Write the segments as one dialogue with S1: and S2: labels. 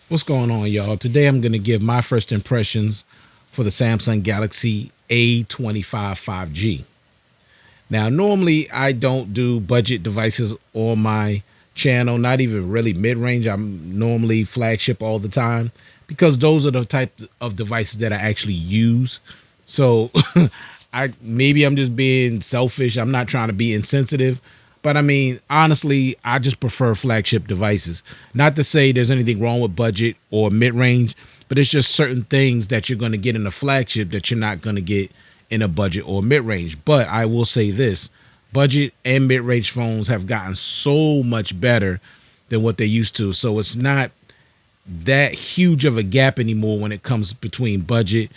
S1: What's going on, y'all? Today I'm going to give my first impressions for the Samsung Galaxy A25 5G. Now, normally I don't do budget devices on my channel, not even really mid-range. I'm normally flagship all the time because those are the type of devices that I actually use. So I'm just being selfish. I'm not trying to be insensitive, but I mean, honestly, I just prefer flagship devices. Not to say there's anything wrong with budget or mid-range, but it's just certain things that you're going to get in a flagship that you're not going to get in a budget or mid-range. But I will say this, budget and mid-range phones have gotten so much better than what they used to. So it's not that huge of a gap anymore when it comes between budget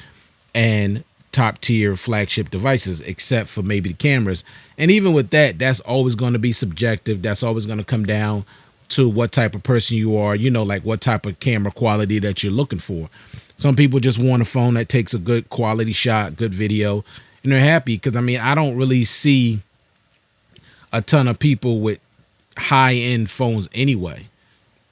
S1: and top tier flagship devices, except for maybe the cameras. And even with that, that's always going to be subjective. That's always going to come down to what type of person you are, like what type of camera quality that you're looking for. Some people just want a phone that takes a good quality shot, good video, and they're happy. Because I mean, I don't really see a ton of people with high end phones anyway.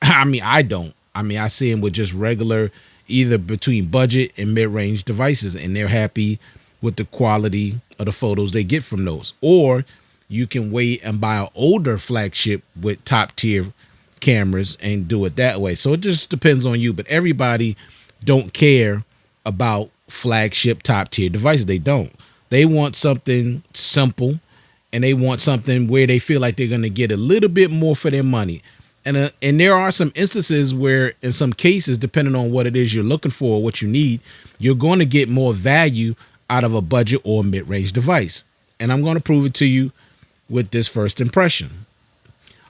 S1: I mean, I don't. I mean, I see them with just regular, either between budget and mid range devices, and they're happy with the quality of the photos they get from those. Or you can wait and buy an older flagship with top tier cameras and do it that way. So it just depends on you. But everybody don't care about flagship top tier devices. They don't. They want something simple, and they want something where they feel like they're going to get a little bit more for their money. And there are some instances where, in some cases, depending on what it is you're looking for, what you need, you're going to get more value out of a budget or mid-range device. And I'm going to prove it to you with this first impression.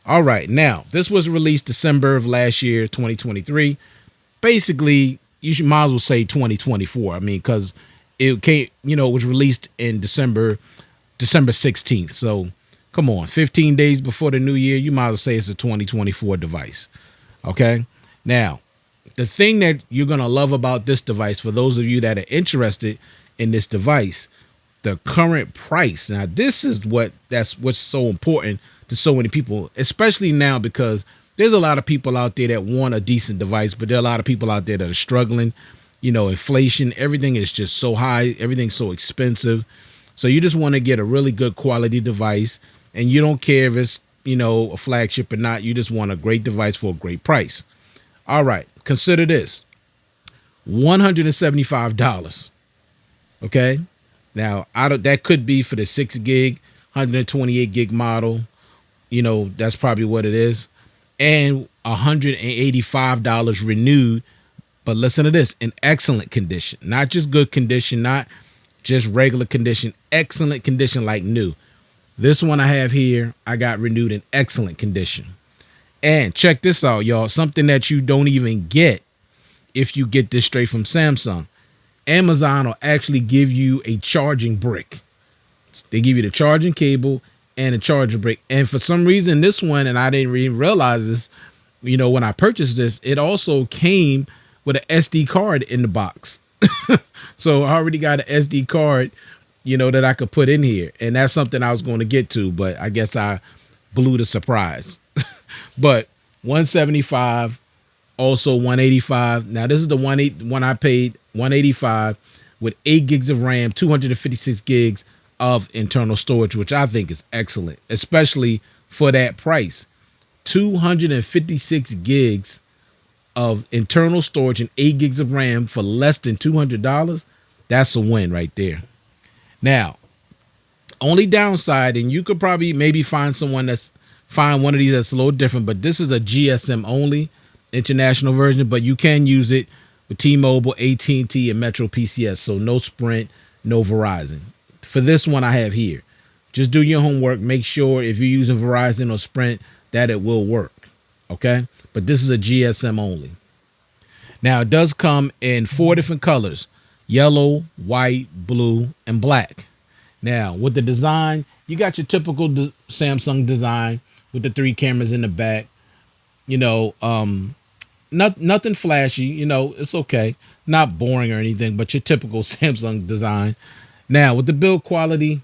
S1: All right, now this was released December of last year, 2023. Basically, might as well say 2024. I mean, because it came, it was released in December 16th. So come on, 15 days before the new year, you might as well say it's a 2024 device. Okay. Now, the thing that you're going to love about this device, for those of you that are interested in this device, the current price. Now, this is what's so important to so many people, especially now, because there's a lot of people out there that want a decent device, but there are a lot of people out there that are struggling. Inflation, everything is just so high. Everything's so expensive. So you just want to get a really good quality device, and you don't care if it's, a flagship or not. You just want a great device for a great price. All right. Consider this, $175. Okay. Now, that could be for the 6 gig, 128 gig model. That's probably what it is. And $185 renewed. But listen to this, in excellent condition, not just good condition, not just regular condition, excellent condition, like new. This one I have here, I got renewed in excellent condition. And check this out, y'all. Something that you don't even get if you get this straight from Samsung. Amazon will actually give you a charging brick. They give you the charging cable and a charger brick. And for some reason, this one, and I didn't even realize this, when I purchased this, it also came with an SD card in the box. So I already got an SD card, that I could put in here. And that's something I was going to get to, but I guess I blew the surprise. But 175, also 185. Now this is the one I paid, 185 with 8 gigs of RAM, 256 gigs of internal storage, which I think is excellent, especially for that price. 256 gigs of internal storage and 8 gigs of RAM for less than $200. That's a win right there. Now, only downside, and you could probably maybe find one of these that's a little different, but this is a GSM only international version, but you can use it with T-Mobile, AT&T, and Metro PCS. So no Sprint, no Verizon. For this one I have here, just do your homework. Make sure if you're using Verizon or Sprint that it will work. Okay. But this is a GSM only. Now it does come in 4 different colors: yellow, white, blue, and black. Now with the design, you got your typical Samsung design with the 3 cameras in the back. Nothing flashy. It's okay. Not boring or anything, but your typical Samsung design. Now with the build quality,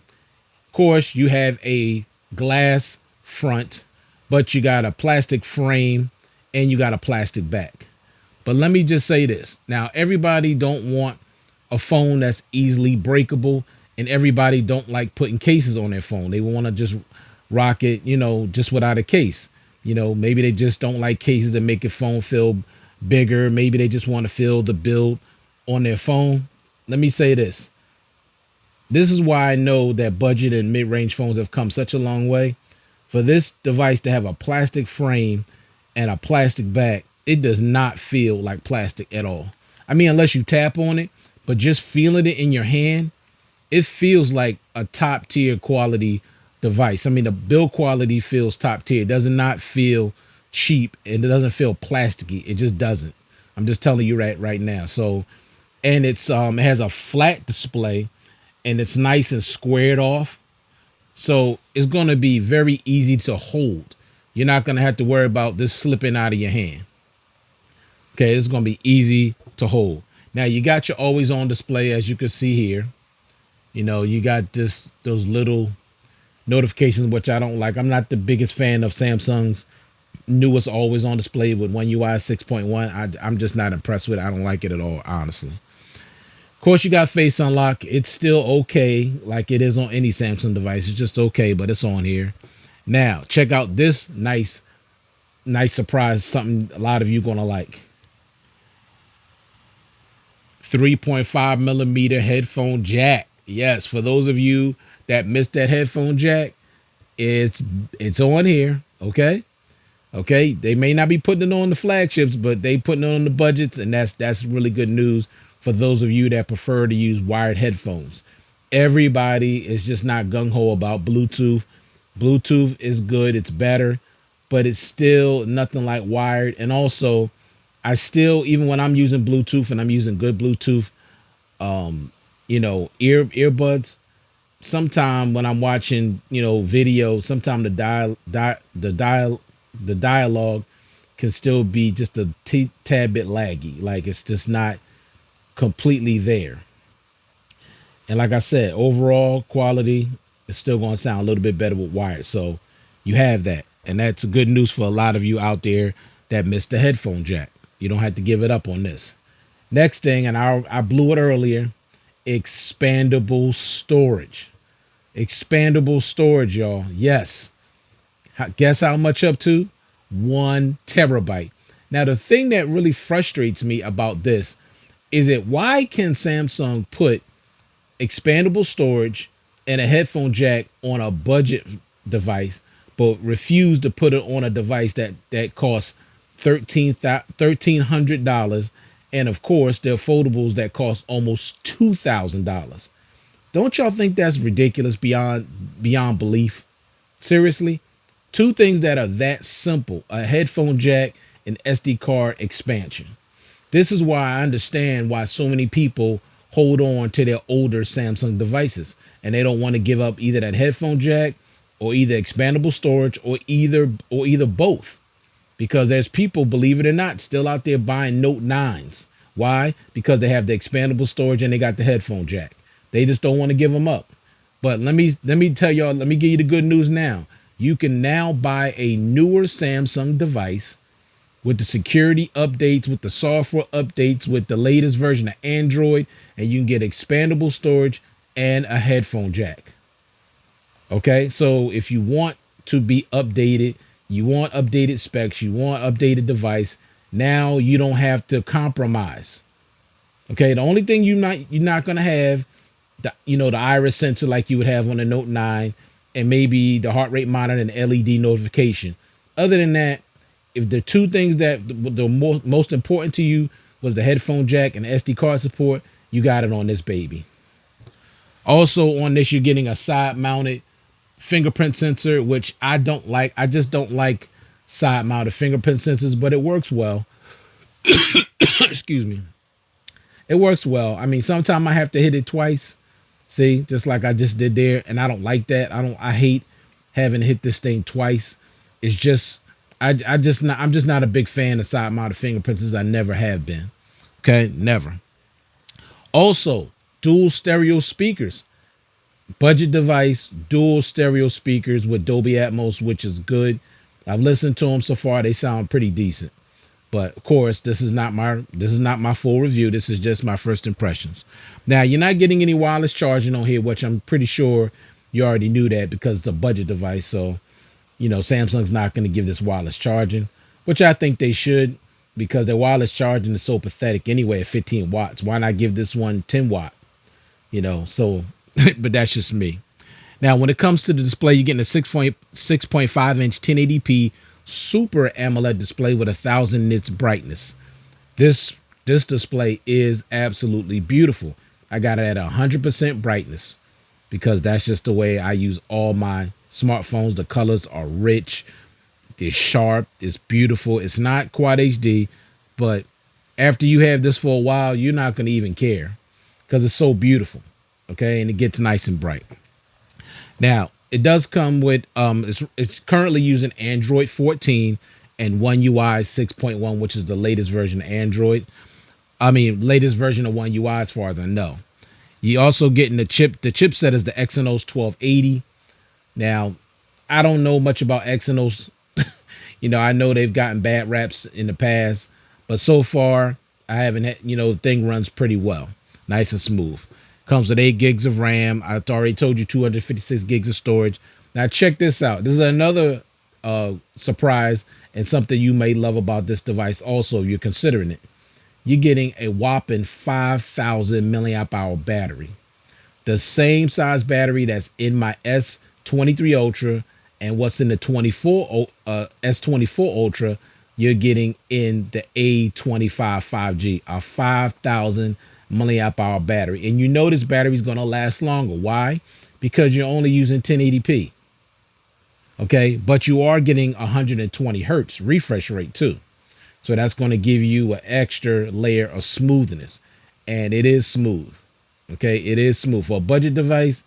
S1: of course, you have a glass front, but you got a plastic frame and you got a plastic back. But let me just say this. Now, everybody don't want a phone that's easily breakable, and everybody don't like putting cases on their phone. They want to just rock it, just without a case. Maybe they just don't like cases that make your phone feel bigger. Maybe they just want to feel the build on their phone. Let me say this. This is why I know that budget and mid-range phones have come such a long way. For this device to have a plastic frame and a plastic back, it does not feel like plastic at all. I mean, unless you tap on it, but just feeling it in your hand, it feels like a top tier quality device. I mean, the build quality feels top tier. It does not feel cheap, and it doesn't feel plasticky. It just doesn't. I'm just telling you right now. So, and it has a flat display, and it's nice and squared off. So it's going to be very easy to hold. You're not going to have to worry about this slipping out of your hand. Okay, it's going to be easy to hold. Now you got your always on display, as you can see here. You got those little notifications, which I don't like. I'm not the biggest fan of Samsung's newest always on display with One UI 6.1. I'm just not impressed with it. I don't like it at all, honestly. Of course, you got Face Unlock. It's still okay, like it is on any Samsung device. It's just okay, but it's on here. Now, check out this nice surprise, something a lot of you gonna like. 3.5 millimeter headphone jack. Yes, for those of you that missed that headphone jack, it's on here. Okay. They may not be putting it on the flagships, but they putting it on the budgets, and that's really good news for those of you that prefer to use wired headphones. Everybody is just not gung-ho about Bluetooth. Bluetooth is good, it's better, but it's still nothing like wired. And also, I still, even when I'm using Bluetooth and I'm using good Bluetooth, earbuds, sometime when I'm watching, video, sometime the dialogue can still be just a tad bit laggy. Like it's just not completely there. And like I said, overall quality is still going to sound a little bit better with wired. So you have that. And that's good news for a lot of you out there that missed the headphone jack. You don't have to give it up on this. Next thing, and I blew it earlier, expandable storage. Expandable storage, y'all. Yes. Guess how much up to? 1 terabyte. Now, the thing that really frustrates me about this is that why can Samsung put expandable storage and a headphone jack on a budget device, but refuse to put it on a device that costs $1,300, and of course there are foldables that cost almost $2,000. Don't y'all think that's ridiculous beyond belief? Seriously, two things that are that simple: a headphone jack and SD card expansion. This is why I understand why so many people hold on to their older Samsung devices, and they don't want to give up either that headphone jack or either expandable storage or either both. Because there's people, believe it or not, still out there buying Note 9s. Why? Because they have the expandable storage and they got the headphone jack. They just don't want to give them up. But let me tell y'all, let me give you the good news now. You can now buy a newer Samsung device with the security updates, with the software updates, with the latest version of Android, and you can get expandable storage and a headphone jack. Okay, so if you want to be updated, you want updated specs, you want updated device, now you don't have to compromise. Okay, the only thing you're not gonna have, the iris sensor like you would have on the Note 9, and maybe the heart rate monitor and LED notification. Other than that, if the two things that the most important to you was the headphone jack and the SD card support, you got it on this baby. Also on this, you're getting a side mounted fingerprint sensor, which I don't like. I just don't like side mounted fingerprint sensors, but it works well. Excuse me. It works well. I mean, sometimes I have to hit it twice. See, just like I just did there. And I don't like that. I hate having to hit this thing twice. It's just, I'm just not a big fan of side mounted fingerprints, as I never have been. Okay. Never. Also, dual stereo speakers. Budget device, dual stereo speakers with Dolby Atmos, which is good. I've listened to them so far. They sound pretty decent. But of course, this is not my full review. This is just my first impressions. Now, you're not getting any wireless charging on here, which I'm pretty sure you already knew that because it's a budget device. So, Samsung's not going to give this wireless charging, which I think they should, because their wireless charging is so pathetic anyway at 15 watts. Why not give this one 10 watt? So but that's just me. Now, when it comes to the display, you're getting a 6.5 inch 1080p Super AMOLED display with 1000 nits brightness. This display is absolutely beautiful. I got it at 100% brightness because that's just the way I use all my smartphones. The colors are rich, it's sharp, it's beautiful. It's not quad HD, but after you have this for a while, you're not going to even care because it's so beautiful. Okay, and it gets nice and bright. Now, it does come with it's currently using Android 14 and One UI 6.1, which is the latest version of Android. I mean, latest version of One UI as far as I know. You also getting the chipset is the Exynos 1280. Now, I don't know much about Exynos. I know they've gotten bad raps in the past, but so far I haven't had, the thing runs pretty well, nice and smooth. Comes with 8 gigs of RAM. I already told you 256 gigs of storage. Now check this out. This is another surprise and something you may love about this device also, if you're considering it. You're getting a whopping 5,000 milliamp hour battery. The same size battery that's in my S23 Ultra and what's in the S24 Ultra, you're getting in the A25 5G, a 5,000 milliamp hour battery. And this battery is going to last longer. Why? Because you're only using 1080p. Okay, but you are getting 120 hertz refresh rate too. So that's going to give you an extra layer of smoothness. And it is smooth. Okay, it is smooth. For a budget device,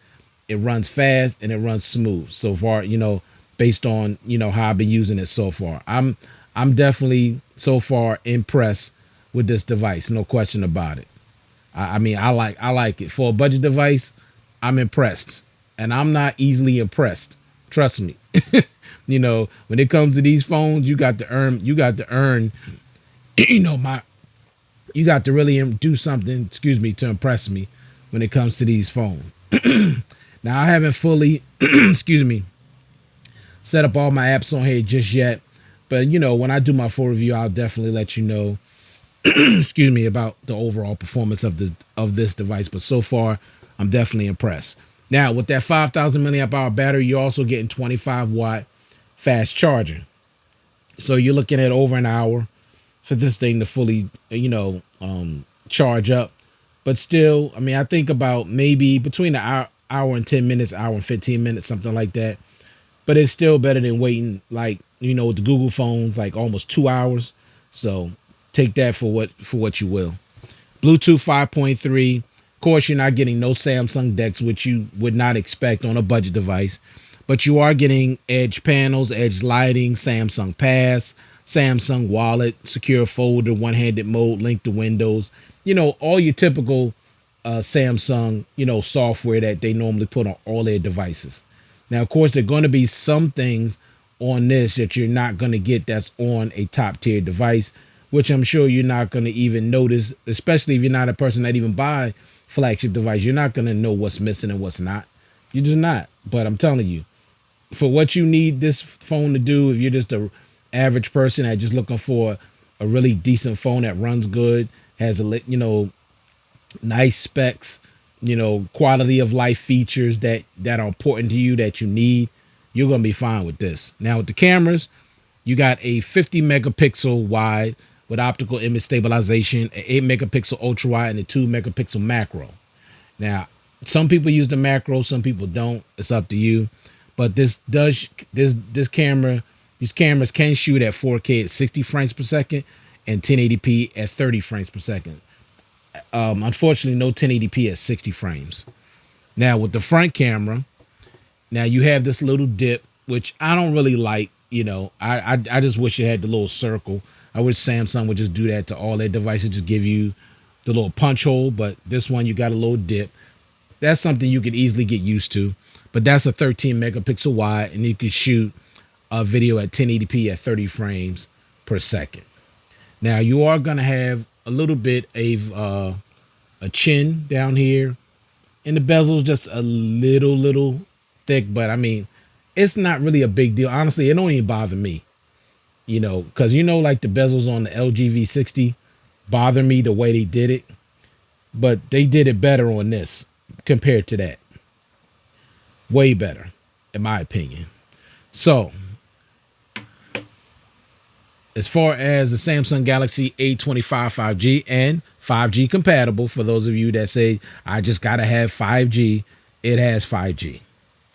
S1: it runs fast and it runs smooth so far, based on, how I've been using it so far. I'm definitely so far impressed with this device. No question about it. I mean, I like it. For a budget device, I'm impressed. And I'm not easily impressed. Trust me. When it comes to these phones, you got to earn, you got to really do something, to impress me when it comes to these phones. Now, I haven't fully, set up all my apps on here just yet. But, when I do my full review, I'll definitely let you know, about the overall performance of this device. But so far, I'm definitely impressed. Now, with that 5,000 milliamp hour battery, you're also getting 25 watt fast charging. So you're looking at over an hour for this thing to fully, charge up. But still, I mean, I think about maybe between an hour and 10 minutes, hour and 15 minutes, something like that. But it's still better than waiting, like, with the Google phones, like almost 2 hours. So take that for what you will. Bluetooth 5.3. Of course, you're not getting no Samsung DeX, which you would not expect on a budget device. But you are getting edge panels, edge lighting, Samsung Pass, Samsung Wallet, secure folder, one-handed mode, link to Windows. All your typical Samsung, software that they normally put on all their devices. Now, of course, there are going to be some things on this that you're not going to get that's on a top-tier device, which I'm sure you're not going to even notice, especially if you're not a person that even buy flagship device. You're not going to know what's missing and what's not. You're just not. But I'm telling you, for what you need this phone to do, if you're just a average person that just looking for a really decent phone that runs good, has nice specs, quality of life features that are important to you that you need, you're going to be fine with this. Now with the cameras, you got a 50 megapixel wide with optical image stabilization, an 8 megapixel ultra wide, and a 2 megapixel macro. Now, some people use the macro, some people don't. It's up to you. But these cameras can shoot at 4K at 60 frames per second and 1080p at 30 frames per second. Unfortunately, no 1080p at 60 frames. Now, with the front camera, now you have this little dip, which I don't really like. I just wish it had the little circle. I wish Samsung would just do that to all their devices, just give you the little punch hole. But this one, you got a little dip. That's something you could easily get used to. But that's a 13 megapixel wide, and you can shoot a video at 1080p at 30 frames per second. Now you are gonna have a little bit of a chin down here, and the bezel's just a little thick. But I mean, it's not really a big deal. Honestly, it don't even bother me. Because like the bezels on the LG V60 bother me the way they did it, but they did it better on this compared to that. Way better, in my opinion. So, as far as the Samsung Galaxy A25 5G and 5G compatible, for those of you that say, I just got to have 5G, it has 5G.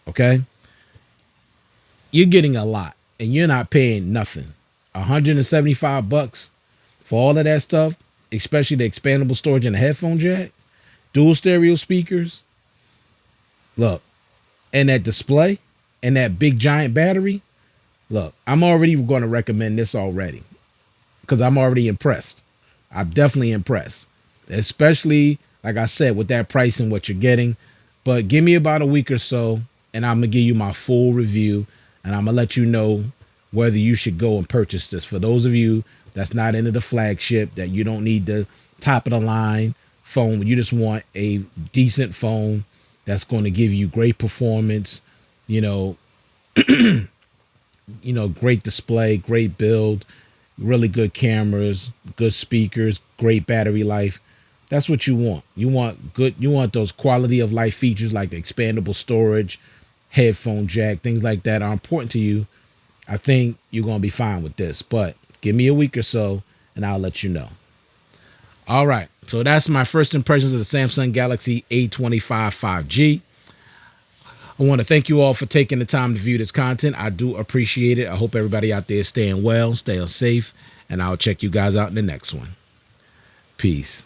S1: Okay? You're getting a lot and you're not paying nothing. $175 for all of that stuff, especially the expandable storage and the headphone jack, dual stereo speakers. Look, and that display and that big giant battery. Look, I'm already going to recommend this already because I'm already impressed. I'm definitely impressed, especially like I said with that price and what you're getting. But give me about a week or so, and I'm gonna give you my full review, and I'm gonna let you know whether you should go and purchase this. For those of you that's not into the flagship, that you don't need the top of the line phone, you just want a decent phone that's going to give you great performance, you know, great display, great build, really good cameras, good speakers, great battery life. That's what you want. You want those quality of life features like the expandable storage, headphone jack, things like that are important to you. I think you're going to be fine with this, but give me a week or so and I'll let you know. All right. So that's my first impressions of the Samsung Galaxy A25 5G. I want to thank you all for taking the time to view this content. I do appreciate it. I hope everybody out there is staying well, staying safe, and I'll check you guys out in the next one. Peace.